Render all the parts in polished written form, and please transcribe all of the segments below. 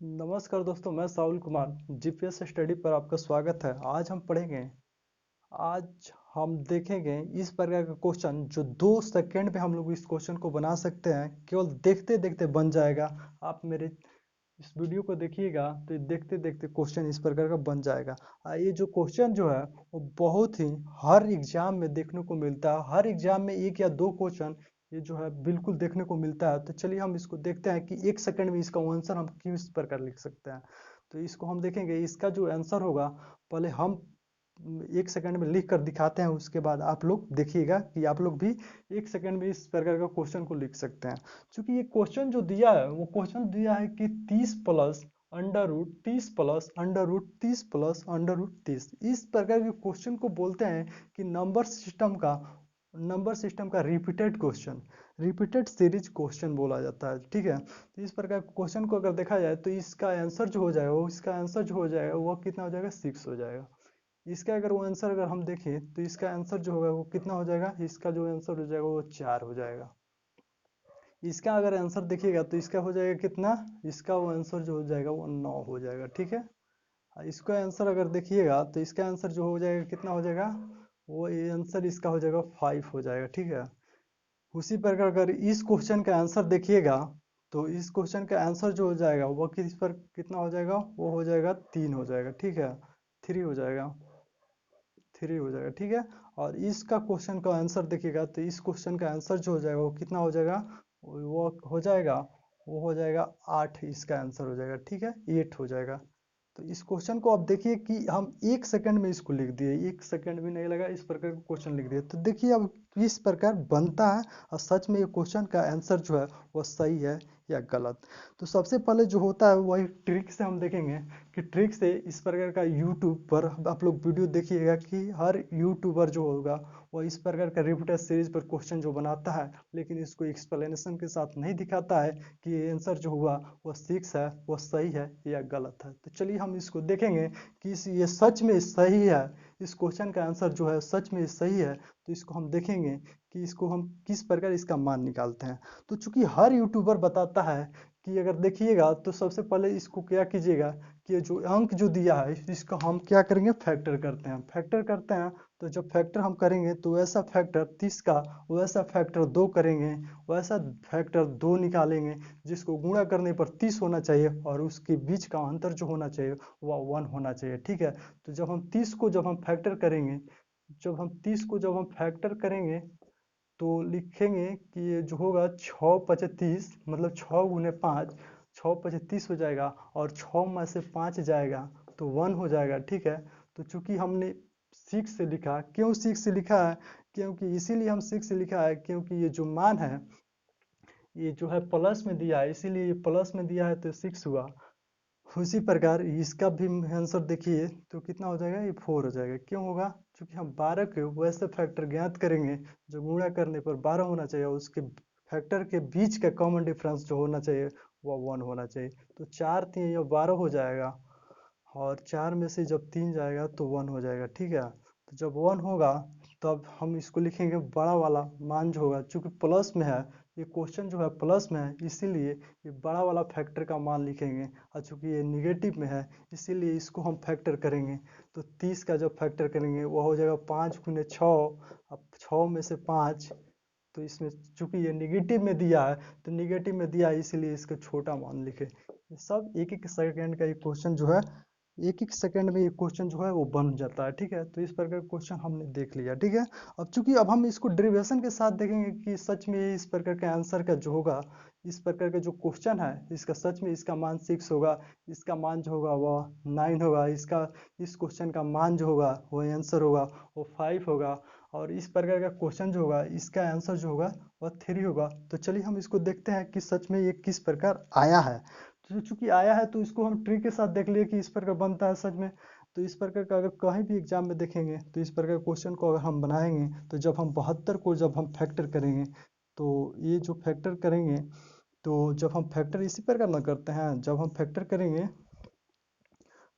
नमस्कार दोस्तों, मैं साहुल कुमार। जीपीएस स्टडी पर आपका स्वागत है। आज हम देखेंगे इस प्रकार का क्वेश्चन जो 2 सेकंड में हम लोग इस क्वेश्चन को बना सकते हैं। केवल देखते देखते बन जाएगा। आप मेरे इस वीडियो को देखिएगा तो देखते देखते क्वेश्चन इस प्रकार का बन जाएगा। ये जो क्वेश्चन जो है वो बहुत ही हर एग्जाम में देखने को मिलता है। हर एग्जाम में 1 या 2 क्वेश्चन ये जो है बिल्कुल देखने को मिलता है। तो चलिए हम इसको देखते हैं कि 1 सेकंड में इसका आंसर हम किस प्रकार लिख सकते हैं। तो इसको हम देखेंगे, इसका जो आंसर होगा पहले हम 1 सेकंड में लिख कर दिखाते हैं। उसके बाद आप लोग देखिएगा कि आप लोग भी 1 सेकंड में इस प्रकार का क्वेश्चन को लिख सकते हैं। क्योंकि ये क्वेश्चन जो दिया है वो क्वेश्चन दिया है कि 30 plus under root 30 plus under root 30 plus under root 30, इस प्रकार के क्वेश्चन को बोलते हैं कि नंबर सिस्टम का रिपीटेड सीरीज क्वेश्चन बोला जाता है। ठीक है, तो इस प्रकार क्वेश्चन को अगर देखा जाए तो इसका आंसर जो हो जाएगा वो कितना हो जाएगा, 6 हो जाएगा। इसका अगर वो आंसर अगर हम देखें तो इसका आंसर जो होगा वो कितना हो जाएगा, इसका जो आंसर हो जाएगा वो 4 हो जाएगा। इसका अगर आंसर देखिएगा तो इसका हो जाएगा कितना, इसका वो आंसर जो हो जाएगा वो 9 हो जाएगा। ठीक है, इसका आंसर अगर देखिएगा तो इसका आंसर जो हो जाएगा कितना हो जाएगा, वो ये आंसर इसका हो जाएगा 5 हो जाएगा। ठीक है, उसी प्रकार अगर इस क्वेश्चन का आंसर देखिएगा तो इस क्वेश्चन का आंसर जो हो जाएगा वो किस पर कितना हो जाएगा, वो हो जाएगा 3 हो जाएगा। ठीक है, 3 हो जाएगा, 3 हो जाएगा। ठीक है, और इसका क्वेश्चन का आंसर देखिएगा तो इस क्वेश्चन का आंसर जो हो जाएगा वो कितना हो जाएगा, वो हो जाएगा 8, इसका आंसर हो जाएगा। ठीक है, 8 हो जाएगा। तो इस क्वेश्चन को आप देखिए कि हम 1 सेकंड में इसको लिख दिए, 1 सेकंड भी नहीं लगा, इस प्रकार का क्वेश्चन लिख दिए। तो देखिए अब किस प्रकार बनता है और सच में ये क्वेश्चन का आंसर जो है वो सही है या गलत। तो सबसे पहले जो होता है वही ट्रिक से हम देखेंगे कि ट्रिक से इस प्रकार का यूट्यूब पर आप लोग वीडियो देखिएगा कि हर यूट्यूबर जो होगा वो इस प्रकार का रिपीटेड सीरीज पर क्वेश्चन जो बनाता है, लेकिन इसको एक्सप्लेनेशन के साथ नहीं दिखाता है कि ये आंसर जो हुआ वो 6 है, वो सही है या गलत है। तो चलिए हम इसको देखेंगे कि ये सच में सही है, इस क्वेश्चन का आंसर जो है सच में सही है। तो इसको हम देखेंगे कि इसको हम किस प्रकार इसका मान निकालते हैं। तो चूंकि हर यूट्यूबर बताता है कि अगर देखिएगा तो सबसे पहले इसको क्या कीजिएगा कि ये जो अंक जो दिया है इसको हम क्या करेंगे, फैक्टर करते हैं। तो जब फैक्टर हम करेंगे तो वैसा फैक्टर 30 का वैसा फैक्टर 2 करेंगे, वैसा फैक्टर 2 निकालेंगे जिसको गुणा करने पर 30 होना चाहिए और उसके बीच का अंतर जो होना चाहिए वह 1 होना चाहिए। ठीक है, तो जब हम फैक्टर करेंगे, जब हम फैक्टर करेंगे तो लिखेंगे कि ये जो होगा 6 × 25 मतलब 6 × 5, 6 × 25 हो जाएगा और 6 में से 5 जाएगा तो 1 हो जाएगा। ठीक है, तो चूंकि हमने 6 से लिखा, क्यों 6 से लिखा है, क्योंकि इसीलिए हम 6 से लिखा है क्योंकि ये जो मान है ये जो है प्लस में दिया है, इसीलिए ये प्लस में दिया है तो 6 हुआ। उसी प्रकार इसका भी आंसर देखिए तो कितना हो जाएगा, ये 4 हो जाएगा। क्यों होगा, क्योंकि हम 12 के वैसे फैक्टर ज्ञात करेंगे जो गुणा करने पर 12 होना चाहिए और उसके फैक्टर के बीच का कॉमन डिफरेंस जो होना चाहिए वह 1 होना चाहिए। तो 4 3 ये 12 हो जाएगा और 4 में से जब 3 जाएगा तो 1 हो जाएगा। ठीक है, तो जब 1 होगा तब हम इसको लिखेंगे बड़ा वाला मान जो होगा, चूंकि प्लस में है, ये क्वेश्चन जो है प्लस में है इसीलिए ये बड़ा वाला फैक्टर का मान लिखेंगे। और चूंकि ये निगेटिव में है इसीलिए इसको हम फैक्टर करेंगे। तो 30 का जब फैक्टर करेंगे वो हो जाएगा 5 × 6, अब 6 में से 5, तो इसमें चूंकि ये निगेटिव में दिया है तो निगेटिव में दिया है इसीलिए इसका छोटा मान लिखे। ये सब एक एक सेकंड का ये क्वेश्चन जो है, एक एक सेकंड में ये क्वेश्चन जो है वो बन जाता है। ठीक है, तो इस प्रकार क्वेश्चन हमने देख लिया। ठीक है, अब हम इसको डेरिवेशन के साथ देखेंगे कि सच में इस प्रकार के आंसर का जो होगा, इस प्रकार का जो क्वेश्चन है इसका सच में इसका मान 6 होगा, इसका मान जो होगा वह 9 होगा, इसका इस क्वेश्चन का मान जो होगा वो आंसर होगा वो 5 होगा, और इस प्रकार का क्वेश्चन जो होगा इसका आंसर जो होगा वह 3 होगा। तो चलिए हम इसको देखते हैं कि सच में ये किस प्रकार आया है। तो चूंकि आया है तो इसको हम ट्रिक के साथ देख लिए कि इस प्रकार बनता है सच में। तो इस प्रकार का अगर कहीं भी एग्जाम में देखेंगे तो इस प्रकार क्वेश्चन को अगर हम बनाएंगे तो जब हम फैक्टर करेंगे तो ये जो फैक्टर करेंगे तो जब हम फैक्टर इसी प्रकार ना करते हैं, जब हम फैक्टर करेंगे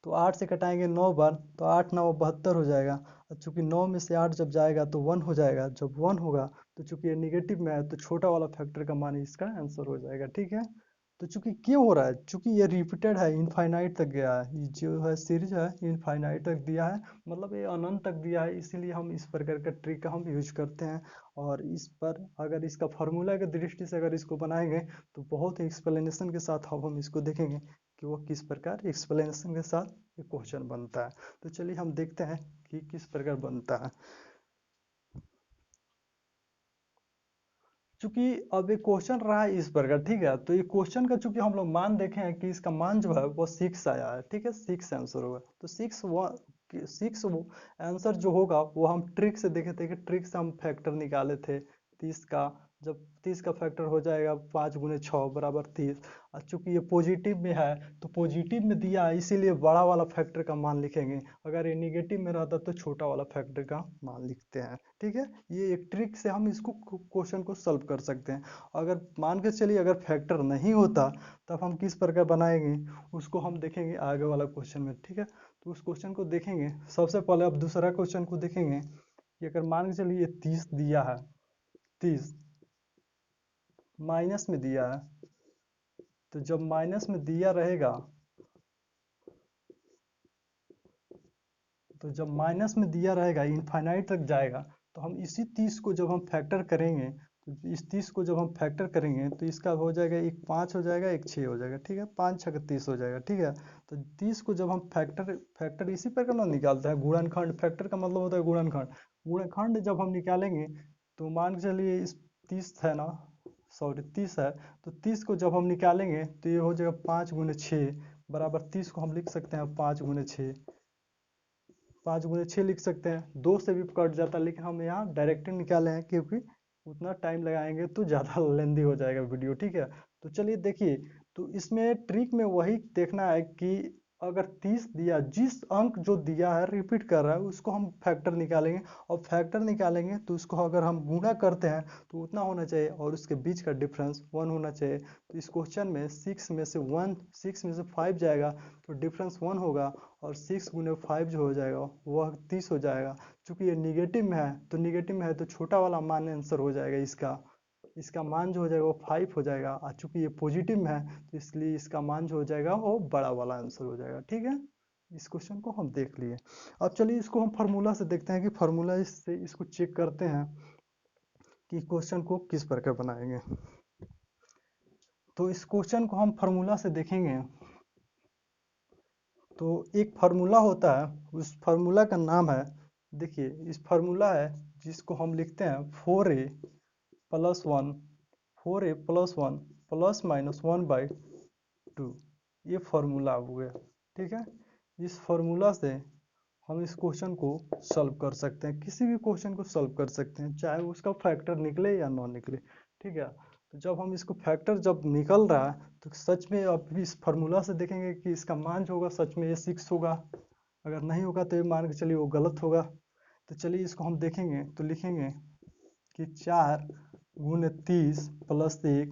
तो 8 से कटाएंगे 9 बार तो 8 9 72 हो जाएगा। और चूंकि 9 में से 8 जब जाएगा तो 1 हो जाएगा, जब 1 होगा तो चूंकि ये निगेटिव में है तो छोटा वाला फैक्टर का मान इसका आंसर हो जाएगा। ठीक है, तो चूंकि क्यों हो रहा है, चूंकि ये रिपीटेड है, इनफाइनाइट तक गया है, ये जो है सीरीज है इनफाइनाइट तक दिया है, मतलब ये अनंत तक दिया है, इसीलिए हम इस प्रकार का ट्रिक का हम यूज करते हैं। और इस पर अगर इसका फार्मूला की दृष्टि से अगर इसको बनाएंगे तो बहुत ही एक्सप्लेनेशन के साथ अब हम इसको देखेंगे कि वो किस प्रकार एक्सप्लेनेशन के साथ ये क्वेश्चन बनता है। तो चलिए हम देखते हैं कि किस प्रकार बनता है। चूंकि अब ये क्वेश्चन रहा है इस प्रकार, ठीक है, तो ये क्वेश्चन का चूंकि हम लोग मान देखे हैं कि इसका मान जो है वो 6 आया है, ठीक है, 6 आंसर होगा। तो 6 आंसर जो होगा वो हम ट्रिक से देखे थे कि ट्रिक से हम फैक्टर निकाले थे 30 का। जब 30 का फैक्टर हो जाएगा 5 गुने 6 बराबर 30, और चूंकि ये पॉजिटिव में है तो पॉजिटिव में दिया है इसीलिए बड़ा वाला फैक्टर का मान लिखेंगे, अगर ये निगेटिव में रहता तो छोटा वाला फैक्टर का मान लिखते हैं, ठीक है। ये एक ट्रिक से हम इसको क्वेश्चन को सॉल्व कर सकते हैं। अगर मान के चलिए अगर फैक्टर नहीं होता तब हम किस प्रकार बनाएंगे उसको हम देखेंगे आगे वाला क्वेश्चन में, ठीक है। तो उस क्वेश्चन को देखेंगे, सबसे पहले अब दूसरा क्वेश्चन को देखेंगे कि अगर मान के चलिए 30 दिया है, 30 माइनस में दिया है, तो जब माइनस में दिया रहेगा, तो जब माइनस में दिया रहेगा इनफाइनाइट तक जाएगा, तो हम इसी 30 को जब हम फैक्टर करेंगे, तो इस 30 को जब हम फैक्टर करेंगे तो इसका हो जाएगा, एक 5 हो जाएगा, एक 6 हो जाएगा, ठीक है, 5 6 30 हो जाएगा, ठीक है। तो 30 को जब हम फैक्टर फैक्टर इसी प्रकार ना निकालते हैं, गुणनखंड, फैक्टर का मतलब होता है गुणनखंड। गुणनखंड जब हम निकालेंगे तो मान के चलिए इस 30 है ना, सॉरी 30 है, तो 30 को जब हम निकालेंगे तो ये हो जाएगा 5 गुने 6 बराबर 30 को हम लिख सकते हैं 5 गुने 6, 5 गुने 6 लिख सकते हैं, 2 से भी कट जाता है, लेकिन हम यहाँ डायरेक्ट निकाले हैं क्योंकि उतना टाइम लगाएंगे तो ज़्यादा लेंदी हो जाएगा वीडियो, ठीक है। तो चलिए देखिए, तो इसमें ट्रिक में वही देखना है कि अगर 30 दिया, जिस अंक जो दिया है रिपीट कर रहा है उसको हम फैक्टर निकालेंगे, और फैक्टर निकालेंगे तो उसको अगर हम गुणा करते हैं तो उतना होना चाहिए और उसके बीच का डिफरेंस 1 होना चाहिए। तो इस क्वेश्चन में 6 में से 5 जाएगा तो डिफरेंस 1 होगा, और 6 गुने 5 जो हो जाएगा वह 30 हो जाएगा। चूंकि ये निगेटिव में है तो निगेटिव में है तो छोटा वाला मान आंसर हो जाएगा इसका, इसका मान जो हो जाएगा वो 5 हो जाएगा, और चूंकि ये पॉजिटिव में है तो इसलिए इसका मान जो हो जाएगा वो बड़ा वाला आंसर हो जाएगा, ठीक है। इस क्वेश्चन को हम देख लिए। अब चलिए इसको हम फार्मूला से देखते हैं कि फार्मूला इससे इसको चेक करते हैं कि क्वेश्चन को किस प्रकार बनाएंगे। तो इस क्वेश्चन को हम फार्मूला से देखेंगे तो एक फार्मूला होता है, उस फार्मूला का नाम है, देखिए इस फार्मूला है जिसको हम लिखते हैं 4a plus 1, 4a plus 1 plus minus 1/2, ये फार्मूला हो गया, ठीक है। इस फार्मूला से हम इस क्वेश्चन को सॉल्व कर सकते हैं, किसी भी क्वेश्चन को सॉल्व कर सकते हैं, चाहे उसका फैक्टर निकले या ना निकले, ठीक है। तो जब हम इसको फैक्टर जब निकल रहा है तो सच में अब इस फार्मूला से देखेंगे कि इसका मान जो होगा सच में ये 6 होगा, अगर नहीं होगा तो ये मान के चलिए वो गलत होगा। तो चलिए इसको हम देखेंगे तो लिखेंगे कि 4 गुने 30 प्लस 1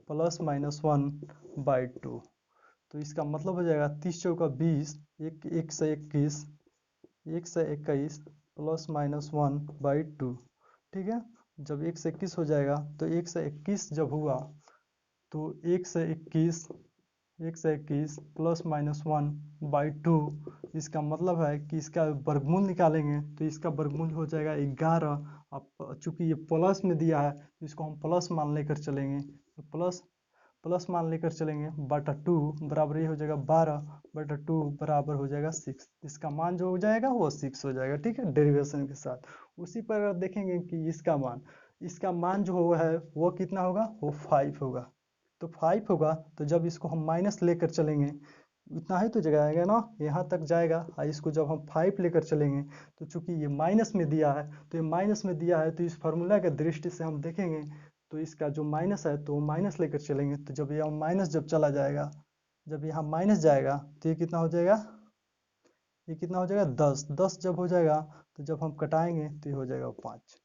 प्लस माइनस 1/2, तो इसका मतलब हो जाएगा 30 चौका 20, एक से 21, 1 से 21 प्लस माइनस 1/2, ठीक है। जब 1 से 21 हो जाएगा तो 1 से 21 जब हुआ तो 1 से 21 प्लस माइनस 1/2, इसका मतलब है कि इसका वर्गमूल निकालेंगे तो इसका वर्गमूल हो जाएगा 11। अब चूंकि ये प्लस में दिया है तो इसको हम प्लस मान लेकर चलेंगे, तो प्लस प्लस मान लेकर चलेंगे बटा 2 बराबर ये हो जाएगा 12 बटा 2 बराबर हो जाएगा 6, इसका मान जो हो जाएगा वो 6 हो जाएगा, ठीक है, डेरिवेशन के साथ। उसी पर देखेंगे कि इसका मान जो है वो कितना होगा, वो 5 होगा। तो 5 होगा तो जब इसको हम माइनस लेकर चलेंगे इतना ही तो जगह आएगा ना, यहाँ तक जाएगा, और इसको जब हम 5 लेकर चलेंगे तो चूंकि ये माइनस में दिया है, तो ये माइनस में दिया है तो इस फार्मूला के दृष्टि से हम देखेंगे तो इसका जो माइनस है तो माइनस लेकर चलेंगे, तो जब यहाँ माइनस जब चला जाएगा, जब यहाँ माइनस जाएगा तो ये कितना हो जाएगा, ये कितना हो जाएगा 10, 10 जब हो जाएगा तो जब हम कटाएंगे तो ये हो जाएगा 5,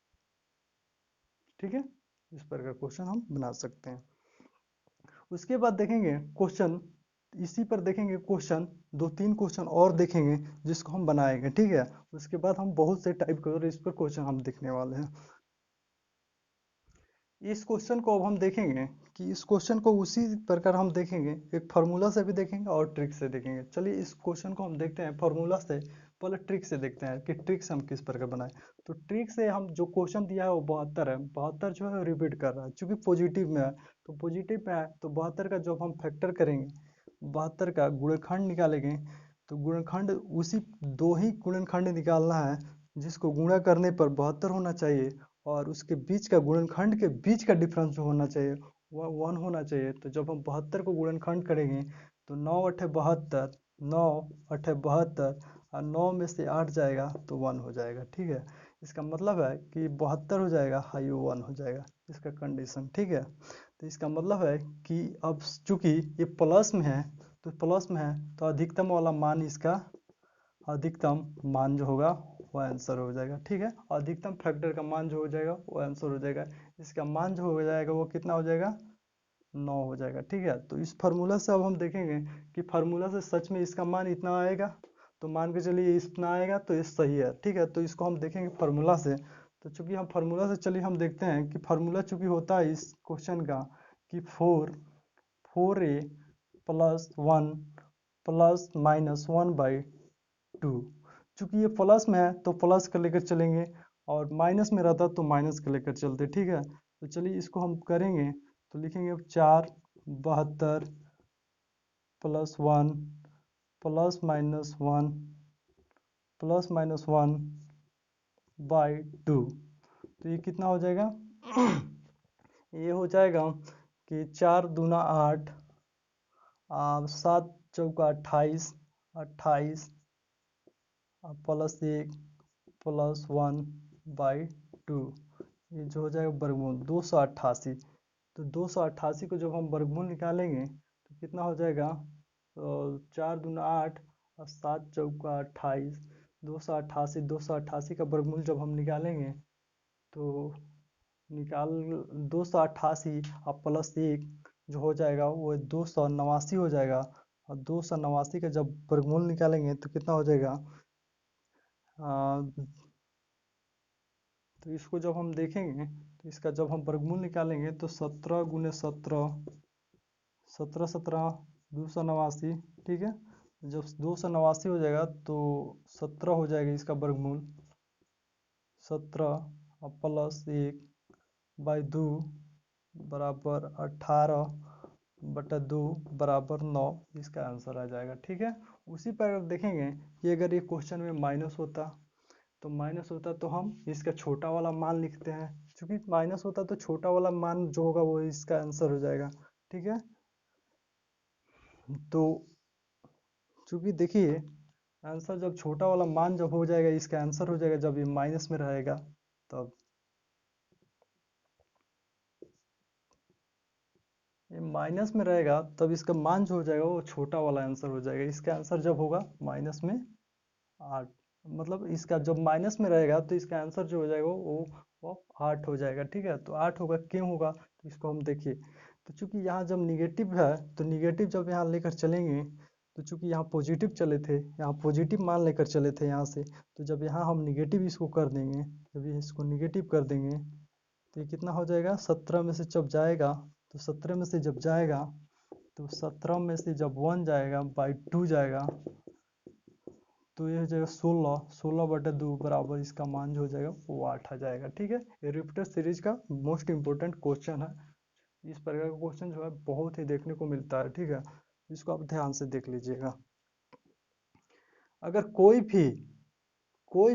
ठीक है। इस प्रकार क्वेश्चन हम बना सकते हैं। उसके बाद देखेंगे क्वेश्चन, इसी पर देखेंगे क्वेश्चन, 2-3 क्वेश्चन और देखेंगे जिसको हम बनाएंगे, ठीक है। उसके बाद हम बहुत से टाइप के और इस पर क्वेश्चन हम देखने वाले हैं। इस क्वेश्चन को अब हम देखेंगे कि इस क्वेश्चन को उसी प्रकार हम देखेंगे, एक फार्मूला से भी देखेंगे और ट्रिक से देखेंगे। चलिए इस क्वेश्चन को हम देखते हैं फार्मूला से, पहले ट्रिक से देखते हैं कि ट्रिक से हम किस प्रकार बनाए। तो ट्रिक से हम जो क्वेश्चन दिया है वो 72 है, 72 जो है रिपीट कर रहा है चूंकि पॉजिटिव में है। तो पॉजिटिव में है तो 72 का जब हम फैक्टर करेंगे, 72 का गुणनखंड निकालेंगे, तो गुणनखंड उसी दो ही गुणनखंड निकालना है जिसको गुणा करने पर 72 होना चाहिए, और उसके बीच का गुणनखंड के बीच का डिफरेंस जो होना चाहिए वह 1 होना चाहिए। तो जब हम 72 को गुणनखंड करेंगे तो 9 अठे 72, 9 अठे 72 और 9 में से 8 जाएगा तो 1 हो जाएगा। ठीक है, इसका मतलब है कि 72 हो जाएगा, हाई 1 हो जाएगा इसका कंडीशन। ठीक है, तो इसका मतलब है कि अब चूंकि ये प्लस में है, तो प्लस में है तो अधिकतम वाला मान इसका, अधिकतम मान जो होगा वो आंसर हो जाएगा। ठीक है, अधिकतम फैक्टर का मान जो हो जाएगा वो आंसर हो जाएगा। इसका मान जो हो जाएगा वो कितना हो जाएगा, 9 हो जाएगा। ठीक है, तो इस फार्मूला से अब हम देखेंगे कि फार्मूला से सच में इसका मान इतना आएगा, तो मान के चलिए इतना आएगा तो ये सही है। ठीक है, तो इसको हम देखेंगे फार्मूला से। तो चूंकि हम फार्मूला से, चलिए हम देखते हैं कि फार्मूला चूंकि होता है इस क्वेश्चन का कि 4a प्लस 1 प्लस माइनस 1/2। चूंकि ये प्लस में है तो प्लस का लेकर चलेंगे, और माइनस में रहता तो माइनस का लेकर चलते। ठीक है, तो चलिए इसको हम करेंगे तो लिखेंगे अब 4/72 plus 1 plus minus 1 plus minus 1/2। तो ये कितना हो जाएगा ये हो जाएगा कि 4 दूना 8, 7 चौका 28, 28 प्लस 1 प्लस 1/2, ये जो हो जाएगा वर्गमूल 288। तो 288 को जब हम वर्गमूल निकालेंगे तो कितना हो जाएगा, तो 4 दूना 8 और 7 चौका 28, 288 का वर्गमूल जब हम निकालेंगे तो निकाल 288 और प्लस 1 जो हो जाएगा वो 289 हो जाएगा, और 289 का जब वर्गमूल निकालेंगे तो कितना हो जाएगा, तो इसको जब हम देखेंगे तो इसका जब हम वर्गमूल निकालेंगे तो 17 गुने 17, 17 17 289। ठीक है, जब 289 हो जाएगा तो 17 हो जाएगा इसका वर्गमूल, 17 प्लस 1/2 बराबर 18/2 बराबर 9, इसका आंसर आ जाएगा। ठीक है, उसी पर अगर देखेंगे कि अगर ये क्वेश्चन में माइनस होता, तो माइनस होता तो हम इसका छोटा वाला मान लिखते हैं, क्योंकि माइनस होता तो छोटा वाला मान जो होगा वो इसका आंसर हो जाएगा। ठीक है, तो चूंकि देखिए आंसर जब छोटा वाला मान जब हो जाएगा इसका आंसर हो जाएगा, जब ये माइनस में रहेगा तब ये माइनस में रहेगा तब इसका मान जो हो जाएगा वो छोटा वाला आंसर हो जाएगा। इसका आंसर जब होगा माइनस में 8, मतलब इसका जब माइनस में रहेगा तो इसका आंसर जो हो जाएगा वो 8 हो जाएगा। ठीक है, तो 8 होगा, क्यों होगा, तो इसको हम देखिए। तो चूंकि यहाँ जब निगेटिव है तो निगेटिव जब यहाँ लेकर चलेंगे, तो चूंकि यहाँ पॉजिटिव चले थे, यहाँ पॉजिटिव मान लेकर चले थे यहाँ से, तो जब यहाँ हम निगेटिव इसको कर देंगे, जब ये इसको निगेटिव कर देंगे तो ये कितना हो जाएगा, 17 में से जब जाएगा, तो 17 में से जब जाएगा तो 17 में से जब 1 जाएगा बाई 2 जाएगा, तो ये हो जाएगा 16/2 बराबर इसका मान जो हो जाएगा वो 8 आ जाएगा। ठीक है, ये रिपीटर सीरीज का मोस्ट इंपोर्टेंट क्वेश्चन है। इस प्रकार का क्वेश्चन जो है बहुत ही देखने को मिलता है। ठीक है, इसको आप ध्यान से देख लीजिएगा। अगर कोई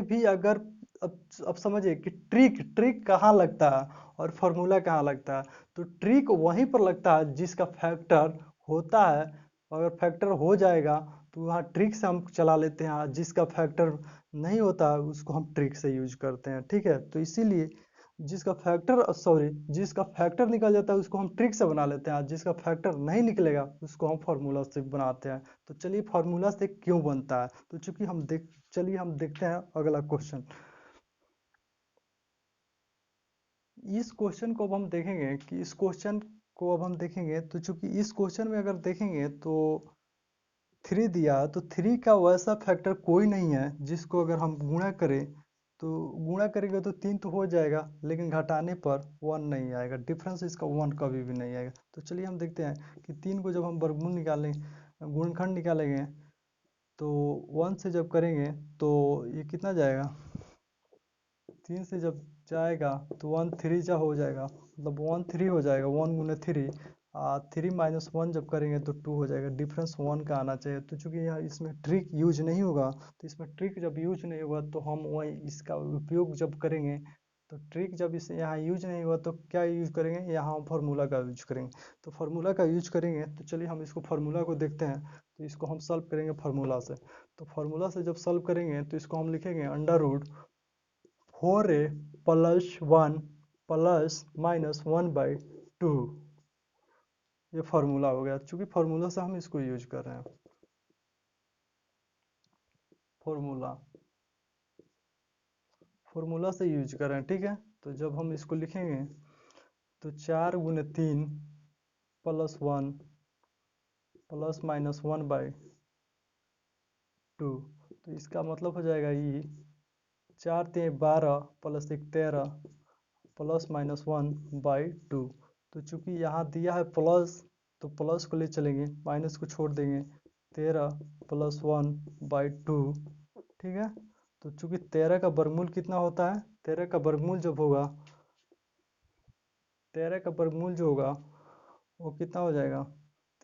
भी अगर, अब समझिए कि ट्रिक ट्रिक कहाँ लगता है और फॉर्मूला कहाँ लगता है। तो ट्रिक वहीं पर लगता है जिसका फैक्टर होता है, अगर फैक्टर हो जाएगा तो वहाँ ट्रिक से हम चला लेते हैं, जिसका फैक्टर नहीं होता है उसको हम ट्रिक से यूज करते हैं। ठीक है, तो इसीलिए जिसका फैक्टर निकल जाता है उसको हम ट्रिक से बना लेते हैं, जिसका फैक्टर नहीं निकलेगा उसको हम फार्मूला से बनाते हैं। तो चलिए फार्मूला से क्यों बनता है, तो चूंकि चलिए हम देखते हैं अगला क्वेश्चन। इस क्वेश्चन को अब हम देखेंगे कि इस क्वेश्चन को अब हम देखेंगे तो चूंकि इस क्वेश्चन में अगर देखेंगे तो 3 दिया, तो 3 का वैसा फैक्टर कोई नहीं है जिसको अगर हम गुणा करें तो गुणा करेंगे तो 3 तो हो जाएगा, लेकिन घटाने पर 1 नहीं आएगा, डिफरेंस इसका 1 कभी भी नहीं आएगा। तो चलिए हम देखते हैं कि 3 को जब हम वर्गमूल निकालें, गुणनखंड निकालेंगे, तो 1 से जब करेंगे तो ये कितना जाएगा, 3 से जब जाएगा तो 1 3 जा हो जाएगा, मतलब 1 3 हो जाएगा, 1 गुने 3, 3 माइनस 1 जब करेंगे तो 2 हो जाएगा, डिफरेंस 1 का आना चाहिए। तो चूंकि यहाँ इसमें ट्रिक यूज नहीं होगा, तो इसमें ट्रिक जब यूज नहीं होगा तो हम वही इसका उपयोग जब करेंगे, तो ट्रिक जब इसे यहाँ यूज नहीं हुआ तो क्या यूज करेंगे, यहाँ हम फार्मूला का यूज करेंगे। तो फार्मूला का यूज करेंगे, तो चलिए हम इसको फार्मूला को देखते हैं। तो इसको हम सॉल्व करेंगे फार्मूला से। तो फार्मूला से जब सॉल्व करेंगे तो इसको हम लिखेंगे under root 4a plus 1 plus minus 1/2। ये फार्मूला हो गया, चूंकि फार्मूला से हम इसको यूज कर रहे हैं, फार्मूला फार्मूला से यूज कर रहे हैं, ठीक है। तो जब हम इसको लिखेंगे तो 4 गुने 3 प्लस 1 प्लस माइनस 1/2, तो इसका मतलब हो जाएगा ये 4 3 12 प्लस 1 13 प्लस माइनस 1/2। तो चूंकि यहाँ दिया है प्लस, तो प्लस को ले चलेंगे, माइनस को छोड़ देंगे, 13 प्लस 1/2, ठीक है। तो चूंकि 13 का वर्गमूल कितना होता है, 13 का वर्गमूल जब होगा, 13 का वर्गमूल जो होगा वो कितना हो जाएगा,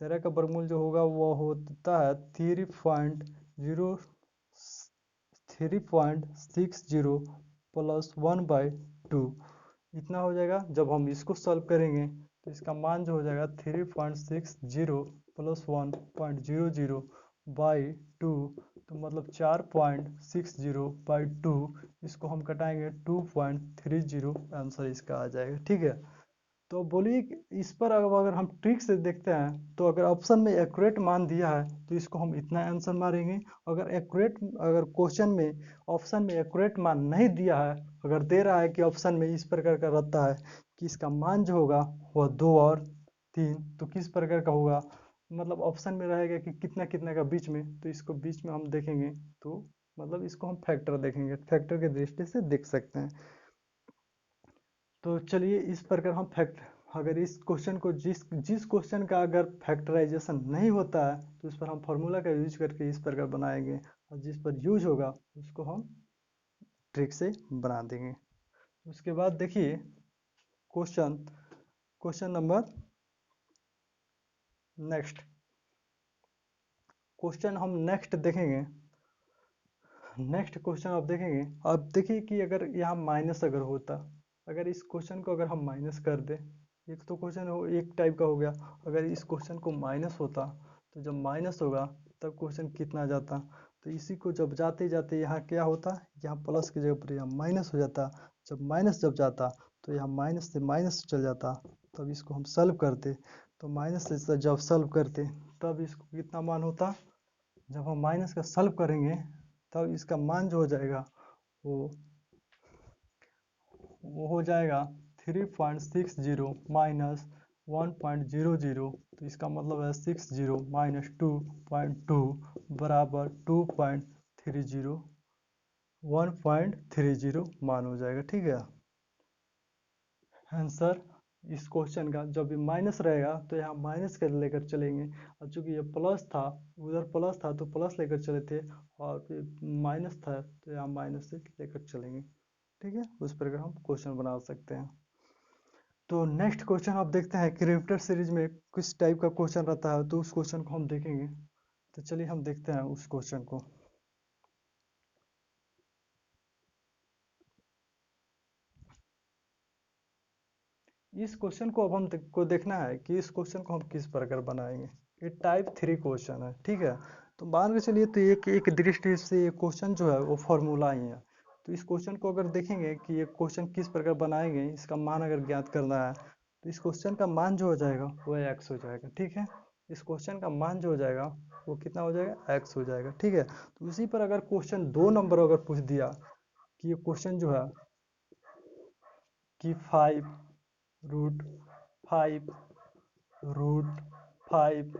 13 का वर्गमूल जो होगा वो होता है 3.60 प्लस 1/2, इतना हो जाएगा। जब हम इसको सॉल्व करेंगे तो इसका मान जो हो जाएगा 3.60 प्लस 1.00/2, तो मतलब 4.60/2, इसको हम कटाएंगे 2.30, आंसर इसका आ जाएगा, ठीक है। तो बोलिए कि इस पर अगर हम ट्रिक से देखते हैं, तो अगर ऑप्शन में एक्यूरेट मान दिया है तो इसको हम इतना आंसर मारेंगे। अगर क्वेश्चन में ऑप्शन में एक्यूरेट मान नहीं दिया है, अगर दे रहा है कि ऑप्शन में इस प्रकार का रहता है कि इसका मान जो होगा वह 2 और 3, तो किस प्रकार का होगा, मतलब ऑप्शन में रहेगा कि कितना कितना का बीच में, तो इसको बीच में हम देखेंगे, तो मतलब इसको हम फैक्टर देखेंगे, फैक्टर के दृष्टि से देख सकते हैं। तो चलिए इस प्रकार हम फैक्ट अगर इस क्वेश्चन को जिस जिस क्वेश्चन का अगर फैक्टराइजेशन नहीं होता है तो उस पर हम फार्मूला का यूज करके इस प्रकार बनाएंगे, और जिस पर यूज होगा उसको हम ट्रिक से बना देंगे। उसके बाद देखिए question question number next, question हम नेक्स्ट देखेंगे। नेक्स्ट क्वेश्चन आप देखेंगे, आप देखिए कि अगर यहाँ माइनस अगर होता, अगर इस क्वेश्चन को अगर हम माइनस कर दें, एक तो क्वेश्चन हो एक टाइप का हो गया, अगर इस क्वेश्चन को माइनस होता, तो जब माइनस होगा तब क्वेश्चन कितना जाता, तो इसी को जब जाते जाते यहाँ क्या होता, यहाँ प्लस की जगह पर यहाँ माइनस हो जाता, जब माइनस जब जाता तो यहाँ माइनस से माइनस चल जाता, तब इसको हम सॉल्व करते, तो माइनस से जब सॉल्व करते तब इसको कितना मान होता, जब हम माइनस का सॉल्व करेंगे तब इसका मान जो हो जाएगा वो वो हो जाएगा 3.60 माइनस 1.00, तो इसका मतलब है 60 माइनस 2.2 बराबर 2.30, 1.30 मान हो जाएगा, ठीक है। आंसर इस क्वेश्चन का जब भी माइनस रहेगा तो यहाँ माइनस कर लेकर चलेंगे, और चूंकि ये प्लस था, उधर प्लस था तो प्लस लेकर चले थे, और फिर माइनस था तो यहाँ माइनस से लेकर चलेंगे, ठीक है। उस प्रकार हम क्वेश्चन बना सकते हैं। तो नेक्स्ट क्वेश्चन आप देखते हैं कि रिपीटर सीरीज में किस टाइप का क्वेश्चन रहता है, तो उस क्वेश्चन को हम देखेंगे। तो चलिए हम देखते हैं उस क्वेश्चन को। इस क्वेश्चन को अब हम को देखना है कि इस क्वेश्चन को हम किस प्रकार बनाएंगे। ये टाइप 3 क्वेश्चन है, ठीक है। तो मान के चलिए तो एक एक दृष्टि से ये क्वेश्चन जो है वो फॉर्मूला ही है। तो इस क्वेश्चन को अगर देखेंगे कि ये क्वेश्चन किस प्रकार बनाएंगे, इसका मान अगर ज्ञात करना है, तो इस क्वेश्चन का मान जो हो जाएगा वो एक्स हो जाएगा, ठीक है। इस क्वेश्चन का मान जो हो जाएगा वो कितना हो जाएगा, एक्स हो जाएगा, ठीक है। तो उसी पर अगर क्वेश्चन 2 नंबर अगर पूछ दिया कि ये क्वेश्चन जो है कि 5 रूट 5 रूट 5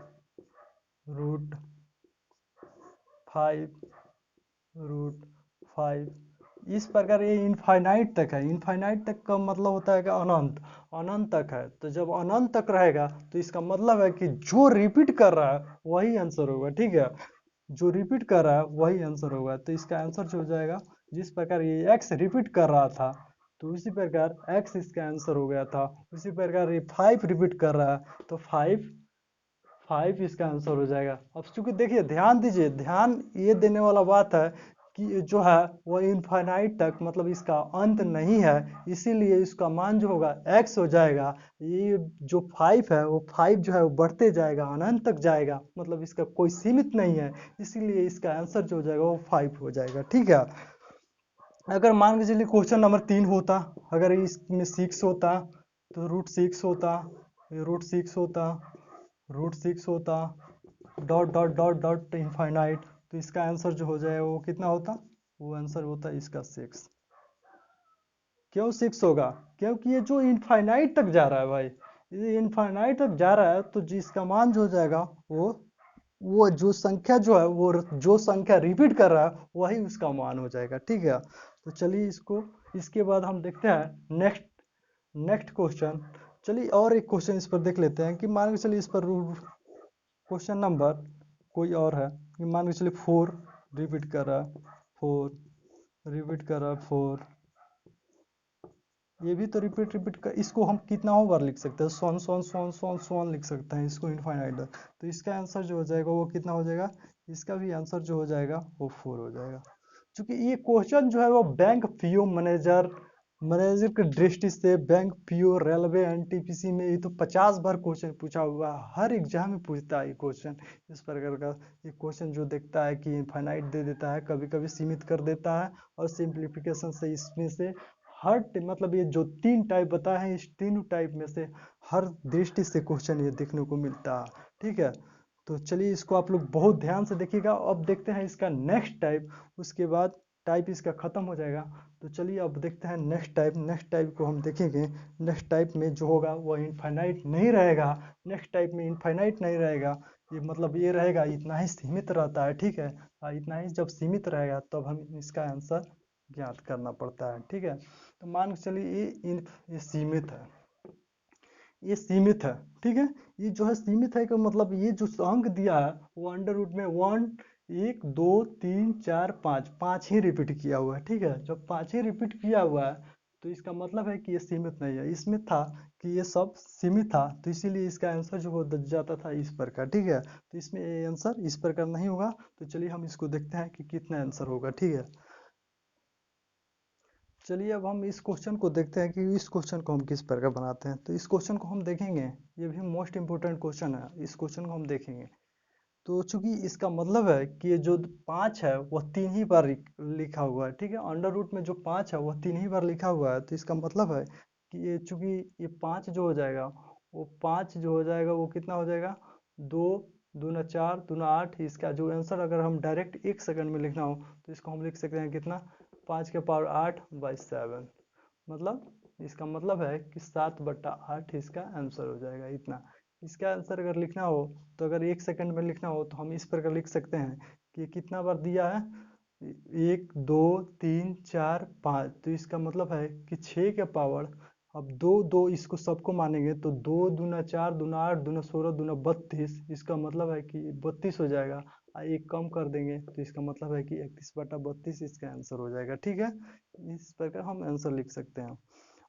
रूट 5 इस प्रकार ये इनफाइनाइट तक है। इनफाइनाइट तक का मतलब होता है कि अनंत, अनंत तक है। तो जब अनंत तक रहेगा तो इसका मतलब है कि जो रिपीट कर रहा है वही आंसर होगा, ठीक है। जो रिपीट कर रहा है वही आंसर होगा। तो इसका आंसर जो हो जाएगा, जिस प्रकार ये एक्स रिपीट कर रहा था तो उसी प्रकार एक्स इसका आंसर हो गया था। उसी प्रकार ये 5 रिपीट कर रहा है तो 5 इसका आंसर हो जाएगा। अब चूंकि देखिए, ध्यान दीजिए, ध्यान ये देने वाला बात है कि ये जो है वो इनफाइनाइट तक, मतलब इसका अंत नहीं है, इसीलिए इसका मान जो होगा x हो जाएगा। ये जो 5 है वो 5 जो है वो बढ़ते जाएगा, अनंत तक जाएगा, मतलब इसका कोई सीमित नहीं है, इसीलिए इसका आंसर जो हो जाएगा वो 5 हो जाएगा, ठीक है। अगर मान के चलिए क्वेश्चन नंबर 3 होता, अगर इसमें 6 होता तो √6 होता, √6 होता, √6 होता, dot dot dot dot infinite, तो इसका आंसर जो हो जाए वो कितना होता, वो आंसर होता है इसका 6। क्यों 6 होगा? क्योंकि ये जो इनफाइनाइट तक जा रहा है भाई, ये इनफाइनाइट तक जा रहा है तो जिसका मान जो हो जाएगा वो जो संख्या जो है, वो जो संख्या रिपीट कर रहा है वही उसका मान हो जाएगा, ठीक है। तो चलिए इसको, इसके बाद हम देखते हैं नेक्स्ट नेक्स्ट क्वेश्चन। चलिए और एक क्वेश्चन इस पर देख लेते हैं कि मान के चलिए इस पर क्वेश्चन नंबर कोई और है कि मान के चलिए 4 रिपीट कर रहा है, 4 रिपीट कर रहा है, 4, ये भी तो रिपीट रिपीट कर, इसको हम कितना बार लिख सकते हैं, सोन सोन सोन सोन सोन लिख सकते हैं इसको इनफाइनाइट। तो इसका आंसर जो हो जाएगा वो कितना हो जाएगा, इसका भी आंसर जो हो जाएगा वो 4 हो जाएगा। क्योंकि ये क्वेश्चन जो है वो बैंक पीओ मैनेजर मैनेजर की दृष्टि से, बैंक पीओ रेलवे एनटीपीसी में ये तो 50 बार क्वेश्चन पूछा हुआ है, हर एग्जाम में पूछता है ये क्वेश्चन। इस प्रकार का ये क्वेश्चन जो देखता है कि इनफाइनाइट दे देता है, कभी कभी सीमित कर देता है, और सिंप्लीफिकेशन से इसमें से हर मतलब ये जो 3 टाइप बताए हैं, इस तीनों टाइप में से हर दृष्टि से क्वेश्चन ये देखने को मिलता है, ठीक है। तो चलिए इसको आप लोग बहुत ध्यान से देखिएगा। अब देखते हैं इसका नेक्स्ट टाइप, उसके बाद टाइप इसका खत्म हो जाएगा। तो चलिए अब देखते हैं नेक्स्ट टाइप। नेक्स्ट टाइप को हम देखेंगे, नेक्स्ट टाइप में जो होगा वो इनफाइनाइट नहीं रहेगा। नेक्स्ट टाइप में इनफाइनाइट नहीं रहेगा, ये मतलब ये रहेगा इतना ही सीमित रहता है, ठीक है। इतना ही जब सीमित रहेगा तब हम इसका आंसर ज्ञात करना पड़ता है, ठीक है। तो मान के चलिए ये सीमित है, ये सीमित है, ठीक है। ये जो है सीमित है का मतलब ये जो अंक दिया है वो अंडर रूट में 1 1 2 3 4 5 5 ही रिपीट किया हुआ है, ठीक है। जब 5 ही रिपीट किया हुआ है तो इसका मतलब है कि ये सीमित नहीं है। इसमें था कि ये सब सीमित था, तो इसीलिए इसका आंसर जो हो जाता था इस प्रकार, ठीक है। तो इसमें ये आंसर इस प्रकार नहीं होगा। तो चलिए हम इसको देखते हैं कि कितना आंसर होगा, ठीक है। चलिए अब हम इस क्वेश्चन को देखते हैं कि इस क्वेश्चन को हम किस प्रकार बनाते हैं। तो इस क्वेश्चन को हम देखेंगे, ये भी मोस्ट इंपोर्टेंट क्वेश्चन है, इस क्वेश्चन को हम देखेंगे। तो चूंकि इसका मतलब है कि ये जो 5 है वह 3 ही बार लिखा हुआ है, ठीक है। अंडर रूट में जो 5 है वह 3 ही बार लिखा हुआ है, तो इसका मतलब है कि ये चूंकि ये 5 जो हो जाएगा, वो 5 जो हो जाएगा वो कितना हो जाएगा, 2 दूना 4 दूना 8। इसका जो आंसर अगर हम डायरेक्ट 1 सेकंड में लिखना हो तो इसको हम लिख सकते हैं कितना, 5 के पावर 8/7। मतलब इसका मतलब है कि 7/8 इसका आंसर हो जाएगा इतना। इसका आंसर अगर लिखना हो तो अगर 1 सेकंड में लिखना हो तो हम इस प्रकार लिख सकते हैं कि कितना बार दिया है, 1 2 3 4 5। तो इसका मतलब है कि 6 के पावर, अब 2 2 इसको सबको मानेंगे तो 2 दूना 4 दूना 8 दूना 16 दूना 32। इसका मतलब है कि 32 हो जाएगा। एक कम कर देंगे तो इसका मतलब है कि 31/32 इसका आंसर हो जाएगा, ठीक है। इस प्रकार हम आंसर लिख सकते हैं।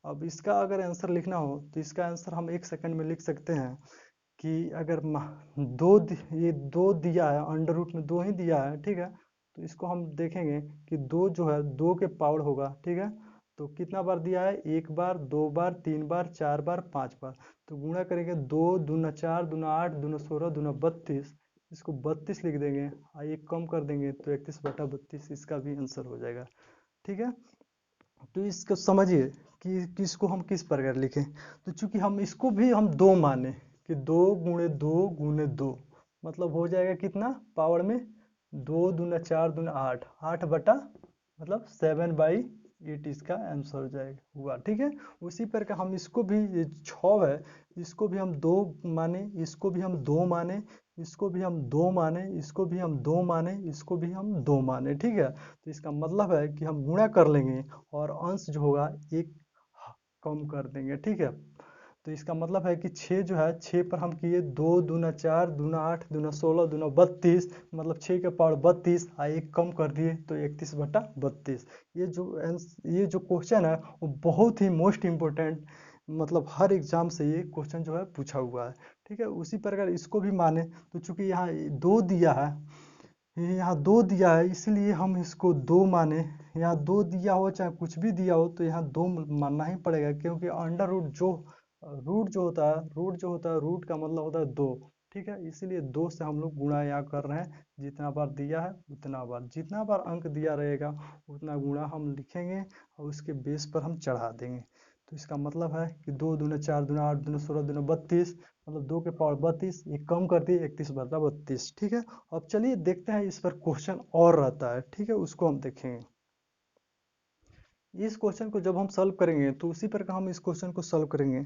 अब इसका अगर आंसर लिखना हो तो इसका आंसर हम 1 सेकंड में लिख सकते हैं कि अगर ये 2 दिया है, अंडर रूट में 2 ही दिया है, ठीक है। तो इसको हम देखेंगे कि 2 जो है 2 के पावर होगा, ठीक है। तो कितना बार दिया है, 1 बार 2 बार 3 बार 4 बार 5 बार। तो गुणा करेंगे, 2 दूना 4 दूना 8 दूना 16 दूना 32। इसको 32 लिख देंगे, एक कम कर देंगे तो 31/32 इसका भी आंसर हो जाएगा, ठीक है। तो इसको समझिए कि किसको हम किस प्रकार लिखें। तो चूंकि हम इसको भी हम 2 माने कि 2 गुणे 2 गुणे 2, मतलब हो जाएगा कितना पावर में, 2 दूना 4 दूना 8, 8 बटा मतलब 7/8 इसका आंसर हो जाएगा हुआ, ठीक है। उसी प्रकार हम इसको भी, ये 6 है, इसको भी हम 2 माने, इसको भी हम 2 माने, इसको भी हम 2 माने, इसको भी हम 2 माने, इसको भी हम 2 माने, ठीक है। तो इसका मतलब है कि हम गुणा कर लेंगे और अंश जो होगा एक कम कर देंगे, ठीक है। तो इसका मतलब है कि 6 जो है, 6 पर हम किए 2 दूना 4 दूना 8 दूना 16 दूना 32, मतलब 6 के पावर 32 एक कम कर दिए तो 31/32। ये जो क्वेश्चन है वो बहुत ही मोस्ट इम्पोर्टेंट, मतलब हर एग्जाम से ये क्वेश्चन जो है पूछा हुआ है, ठीक है। उसी प्रकार इसको भी माने तो चूंकि यहाँ 2 दिया है, यहाँ 2 दिया है, इसलिए हम इसको 2 माने। यहाँ 2 दिया हो चाहे कुछ भी दिया हो तो यहाँ 2 मानना ही पड़ेगा, क्योंकि अंडर रूट जो रूट का मतलब होता है 2, ठीक है। इसीलिए 2 से हम लोग गुणा यहाँ कर रहे हैं, जितना बार दिया है उतना बार, जितना बार अंक दिया रहेगा उतना गुणा हम लिखेंगे और उसके बेस पर हम चढ़ा देंगे। तो इसका मतलब है कि 2 दूना 4 दूना 8 दूना 16 दूना 32, मतलब 2 के पावर 32, ये कम कर दिए 31/32, ठीक है। अब चलिए देखते हैं इस पर क्वेश्चन और रहता है, ठीक है, उसको हम देखेंगे। इस क्वेश्चन को जब हम सॉल्व करेंगे तो उसी प्रकार हम इस क्वेश्चन को सॉल्व करेंगे।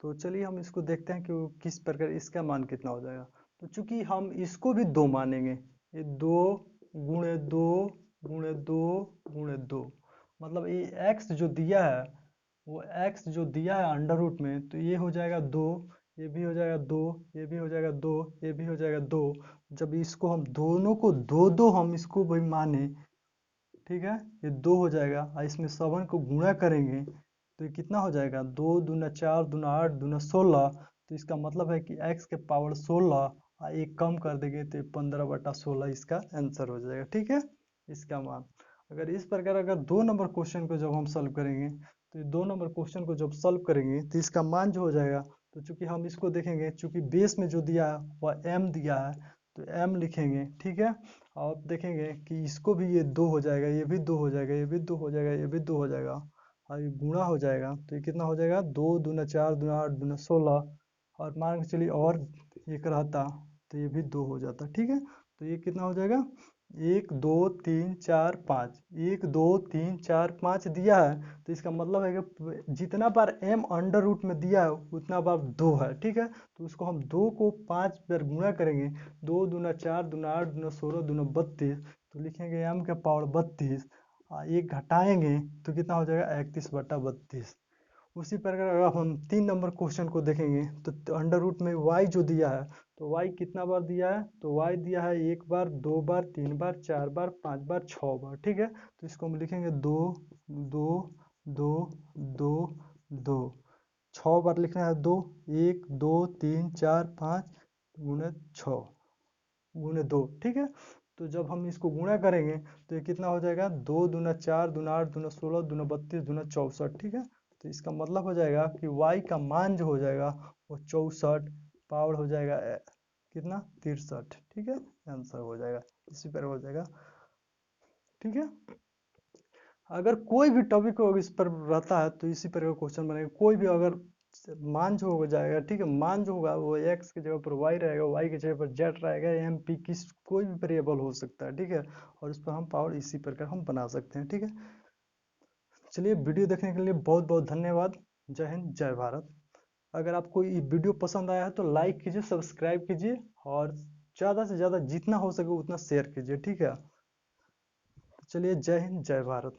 तो चलिए हम इसको देखते हैं कि वो किस प्रकार इसका मान कितना हो जाएगा। तो चूंकि हम इसको भी 2 मानेंगे, ये 2 गुणे 2 गुणे 2 गुणे 2, मतलब ये x जो दिया है, वो x जो दिया है अंडर रूट में, तो ये हो जाएगा 2, ये भी हो जाएगा 2, ये भी हो जाएगा 2, ये भी हो जाएगा 2। जब इसको हम दोनों को 2 हम इसको भी माने, ठीक है, ये 2 हो जाएगा और इसमें 7 को गुणा करेंगे तो ये कितना हो जाएगा, 2 दूना 4 दूना 8 दूना 16। तो इसका मतलब है कि x के पावर 16 और एक कम कर देंगे तो 15/16 इसका आंसर हो जाएगा, ठीक है, इसका मान। अगर इस प्रकार अगर 2 नंबर क्वेश्चन को जब हम सॉल्व करेंगे, तो 2 नंबर क्वेश्चन को जब सॉल्व करेंगे तो इसका मान जो हो जाएगा, तो चूंकि हम इसको देखेंगे, चूंकि बेस में जो दिया है वह m दिया है तो m लिखेंगे, ठीक है। और देखेंगे कि इसको भी ये 2 हो जाएगा, ये भी 2 हो जाएगा, ये भी 2 हो जाएगा, ये भी 2 हो जाएगा और ये गुणा हो जाएगा तो ये कितना हो जाएगा, 2 दूना 4 दूना 8 दूना 16, और मान के चलिए और एक रहता तो ये भी 2 हो जाता, ठीक है। तो ये कितना हो जाएगा, 1 2 3 4 5, 1 2 3 4 5 दिया है, तो इसका मतलब है कि जितना बार m अंडर रूट में दिया है उतना बार 2 है, ठीक है। तो उसको हम 2 को 5 बार गुणा करेंगे, 2 दूना 4 दूना 8 दूना 16 दूना 32, तो लिखेंगे m के पावर 32, एक घटाएंगे तो कितना हो जाएगा 31/32। उसी प्रकार अगर हम 3 नंबर क्वेश्चन को देखेंगे तो अंडर रूट में y जो दिया है, तो y कितना बार दिया है, तो y दिया है 1 बार 2 बार 3 बार 4 बार 5 बार 6 बार, ठीक है। तो इसको हम लिखेंगे 2 2 2 2 2, 6 बार लिखना है, 2 1 2 3 4 5 गुणे 6 गुणे 2, ठीक है। तो जब हम इसको गुणा करेंगे तो ये कितना हो जाएगा, 2 दूना 4 दूना 8 दूना 16 दूना 32 दूना 64, ठीक है। तो इसका मतलब हो जाएगा कि y का मान जो हो जाएगा वो 64 पावर हो जाएगा कितना 63, ठीक है, आंसर हो जाएगा, इसी पर हो जाएगा, ठीक है। अगर कोई भी टॉपिक इस पर रहता है तो इसी पर क्वेश्चन बनेगा, कोई भी अगर मान जो हो जाएगा, ठीक है, मान जो होगा वो x की जगह पर y रहेगा, y की जगह पर z रहेगा, m p किस कोई भी वेरिएबल हो सकता है, ठीक है। और उस पर हम पावर इसी प्रकार हम बना सकते हैं, ठीक है। चलिए वीडियो देखने के लिए बहुत बहुत धन्यवाद। जय हिंद जय भारत। अगर आपको ये वीडियो पसंद आया है तो लाइक कीजिए, सब्सक्राइब कीजिए और ज़्यादा से ज़्यादा जितना हो सके उतना शेयर कीजिए, ठीक है। चलिए जय हिंद जय भारत।